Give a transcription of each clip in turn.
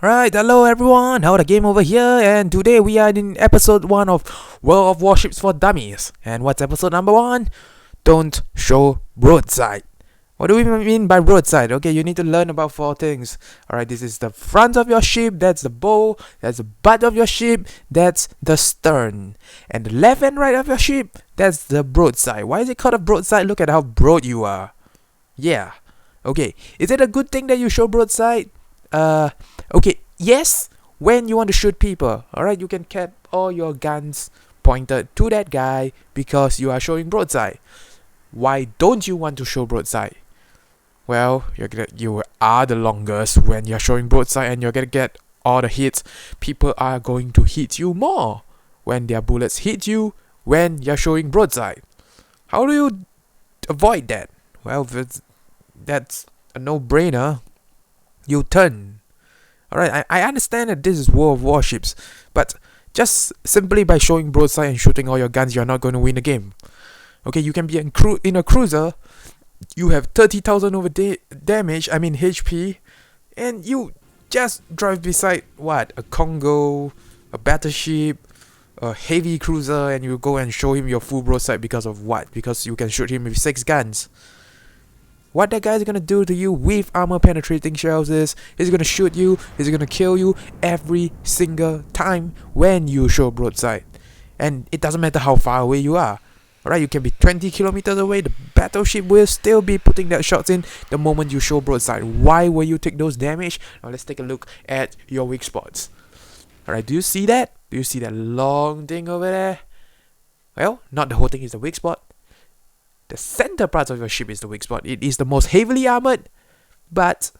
Alright, hello everyone, how the game over here, and today we are in episode 1 of World of Warships for Dummies. And what's episode number 1? Don't show broadside. What do we mean by broadside? Okay, you need to learn about 4 things. Alright, this is the front of your ship, that's the bow, that's the butt of your ship, that's the stern. And the left and right of your ship, that's the broadside. Why is it called a broadside? Look at how broad you are. Yeah. Okay, is it a good thing that you show broadside? Okay, yes, when you want to shoot people, alright, you can keep all your guns pointed to that guy because you are showing broadside. Why don't you want to show broadside? Well, you are the longest when you're showing broadside and you're gonna get all the hits. People are going to hit you more when their bullets hit you when you're showing broadside. How do you avoid that? Well, that's a no-brainer. You turn. Alright, I understand that this is World of Warships, but just simply by showing broadside and shooting all your guns, you're not going to win the game. Okay, you can be in a cruiser, you have 30,000 over damage, HP, and you just drive beside, what, a Congo, a battleship, a heavy cruiser, and you go and show him your full broadside because of what? Because you can shoot him with 6 guns. What that guy is gonna do to you with armor penetrating shells is he's gonna shoot you, he's gonna kill you every single time when you show broadside. And it doesn't matter how far away you are. Alright, you can be 20 kilometers away, the battleship will still be putting that shots in the moment you show broadside. Why will you take those damage? Now let's take a look at your weak spots. Alright, do you see that? Do you see that long thing over there? Well, not the whole thing is the weak spot. The center part of your ship is the weak spot. It is the most heavily armored, but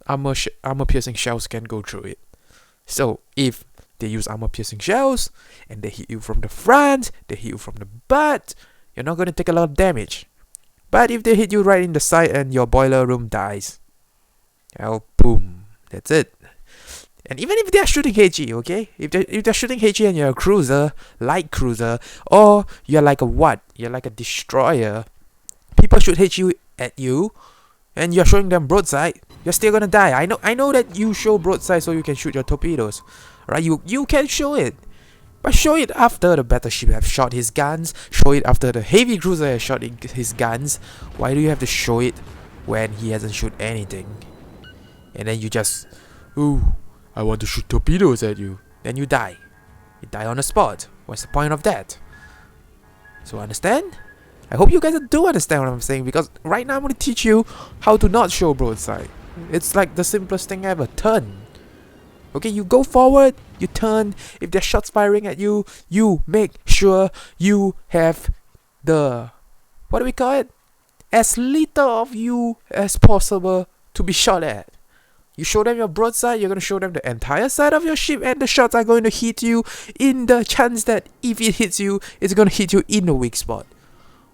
armor-piercing shells can go through it. So, if they use armor-piercing shells, and they hit you from the front, they hit you from the butt, you're not going to take a lot of damage. But if they hit you right in the side and your boiler room dies, well, boom, that's it. And even if they're shooting HE, okay? If they're shooting HE and you're a cruiser, light cruiser, or you're like a what? You're like a destroyer. People shoot HE at you, and you're showing them broadside, you're still gonna die. I know that you show broadside so you can shoot your torpedoes. Right? You can show it. But show it after the battleship have shot his guns. Show it after the heavy cruiser has shot his guns. Why do you have to show it when he hasn't shoot anything? And then you just, ooh, I want to shoot torpedoes at you. Then you die. You die on the spot. What's the point of that? So understand? I hope you guys do understand what I'm saying, because right now I'm going to teach you how to not show broadside. It's like the simplest thing ever. Turn. Okay, you go forward, you turn. If there's shots firing at you, you make sure you have the, what do we call it? As little of you as possible to be shot at. You show them your broadside, you're going to show them the entire side of your ship, and the shots are going to hit you in the chance that if it hits you, it's going to hit you in the weak spot.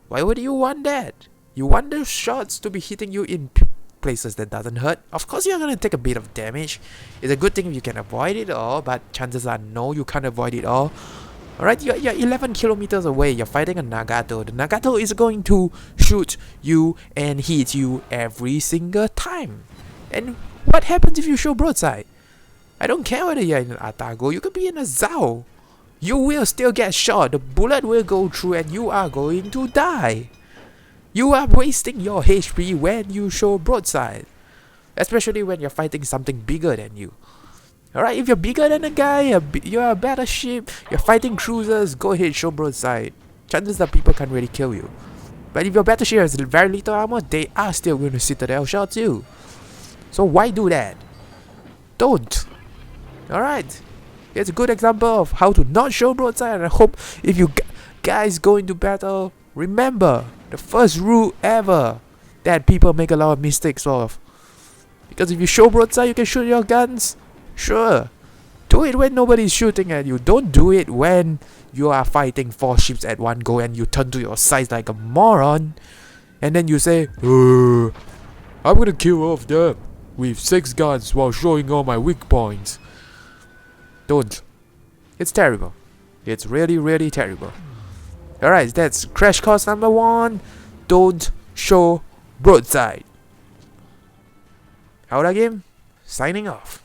Why would you want that? You want those shots to be hitting you in places that doesn't hurt. Of course you're going to take a bit of damage. It's a good thing if you can avoid it all, but chances are no, you can't avoid it all. Alright, you're 11 kilometers away, you're fighting a Nagato. The Nagato is going to shoot you and hit you every single time. And what happens if you show broadside? I don't care whether you're in an Atago, you could be in a Zao. You will still get shot, the bullet will go through and you are going to die. You are wasting your HP when you show broadside. Especially when you're fighting something bigger than you. Alright, if you're bigger than a guy, you're a battleship, you're fighting cruisers, go ahead, show broadside. Chances are people can't really kill you. But if your battleship has very little armor, they are still going to citadel shots you. So why do that? Don't. Alright. It's a good example of how to not show broadside, and I hope if you guys go into battle, remember the first rule ever that people make a lot of mistakes of. Because if you show broadside, you can shoot your guns. Sure. Do it when nobody's shooting at you. Don't do it when you are fighting 4 ships at one go and you turn to your sides like a moron. And then you say, I'm gonna kill all of them with 6 guns while showing all my weak points. Don't. It's terrible. It's really, really terrible. Alright, that's crash course number 1. Don't show broadside. How that game? Signing off.